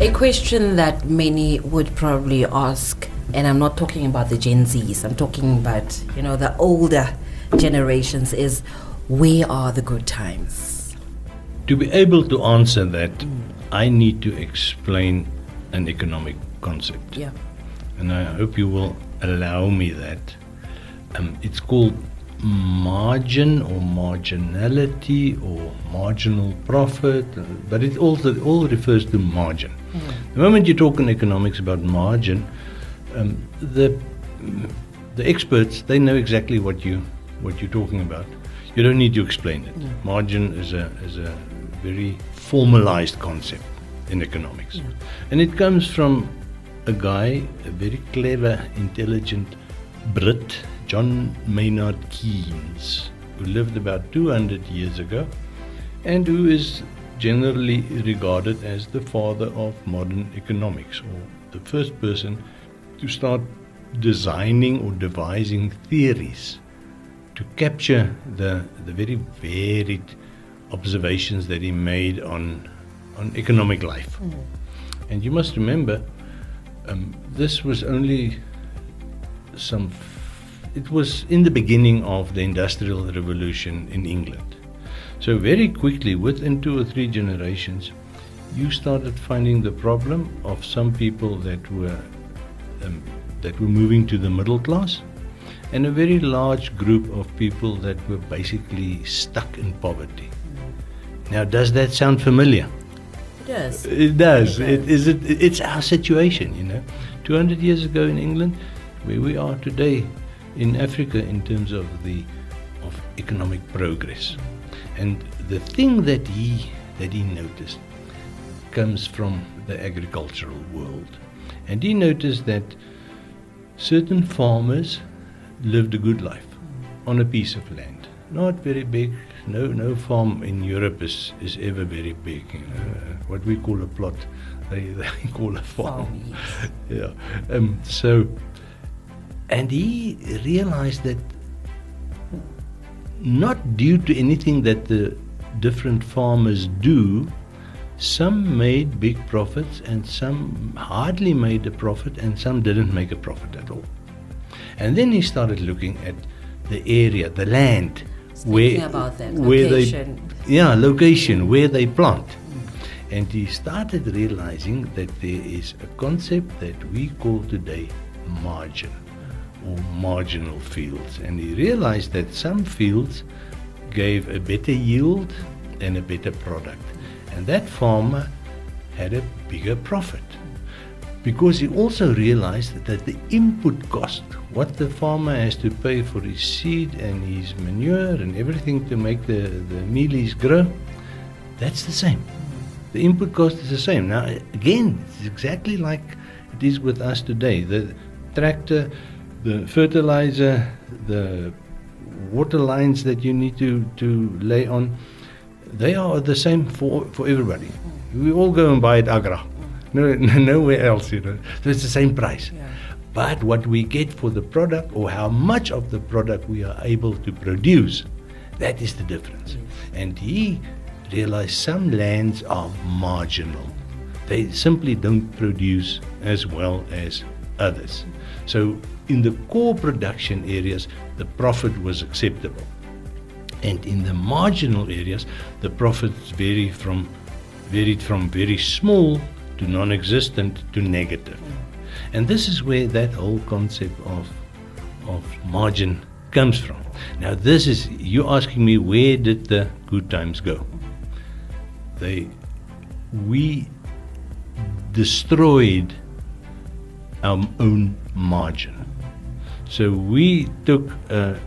A question that many would probably ask, and I'm not talking about the Gen Zs, I'm talking about, the older generations, is where are the good times? To be able to answer that, I need to explain an economic concept. Yeah. And I hope you will allow me that. It's called margin or marginality or marginal profit, but it all refers to margin. The moment you talk in economics about margin, the experts, they know exactly what you're talking about. You don't need to explain it. Margin is a very formalized concept in economics, and it comes from a guy, a very clever, intelligent Brit, John Maynard Keynes, who lived about 200 years ago and who is generally regarded as the father of modern economics, or the first person to start designing or devising theories to capture the very varied observations that he made on economic life. And you must remember, this was only it was in the beginning of the Industrial Revolution in England. So very quickly, within 2 or 3 generations, you started finding the problem of some people that were moving to the middle class, and a very large group of people that were basically stuck in poverty. Now, does that sound familiar? It does. It does. It's our situation, 200 years ago in England, where we are today in Africa in terms of economic progress. And the thing that he noticed comes from the agricultural world. And he noticed that certain farmers lived a good life on a piece of land. Not very big. No farm in Europe is ever very big. What we call a plot, they call a farm. Yeah. And he realized that, not due to anything that the different farmers do, some made big profits and some hardly made a profit and some didn't make a profit at all. And then he started looking at the area, the land, location, where they plant. And he started realizing that there is a concept that we call today margin, or marginal fields. And he realized that some fields gave a better yield and a better product, and that farmer had a bigger profit, because he also realized that the input cost, what the farmer has to pay for his seed and his manure and everything to make the mealies grow, that's the same. The input cost is the same. Now again, it's exactly like it is with us today. The tractor, the fertilizer, the water lines that you need to lay on, they are the same for everybody. We all go and buy at Agra. Nowhere else, So it's the same price. Yeah. But what we get for the product, or how much of the product we are able to produce, that is the difference. And he realized some lands are marginal. They simply don't produce as well as others. So in the core production areas, the profit was acceptable. And in the marginal areas, the profits varied from very small to non-existent to negative. And this is where that whole concept of margin comes from. Now you're asking me, where did the good times go? We destroyed our own margin. So we took a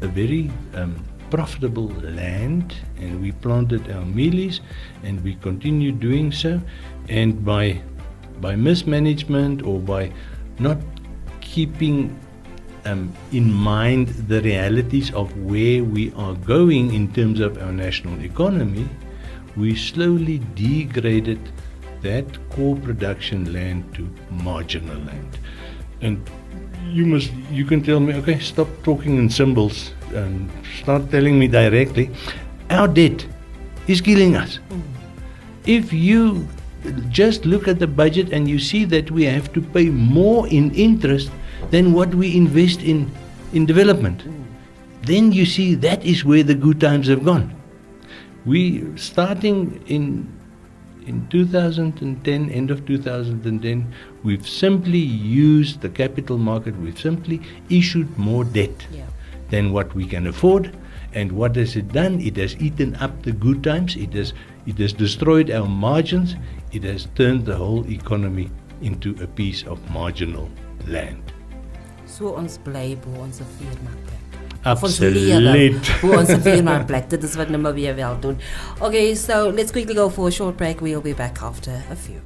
very profitable land and we planted our mealies, and we continued doing so. And by mismanagement, or by not keeping in mind the realities of where we are going in terms of our national economy, we slowly degraded that core production land to marginal land. And you can tell me, okay, stop talking in symbols and start telling me directly. Our debt is killing us. If you just look at the budget and you see that we have to pay more in interest than what we invest in development. Then you see that is where the good times have gone. We starting in 2010, end of 2010, we've simply used the capital market, we've simply issued more debt than what we can afford. And what has it done? It has eaten up the good times, it has destroyed our margins, it has turned the whole economy into a piece of marginal land. So ons bly bo ons viermarkplek. Absoluut. Bo ons viermarkplek. Dit is wat nou maar weer wel doen. Okay, so let's quickly go for a short break. We'll be back after a few.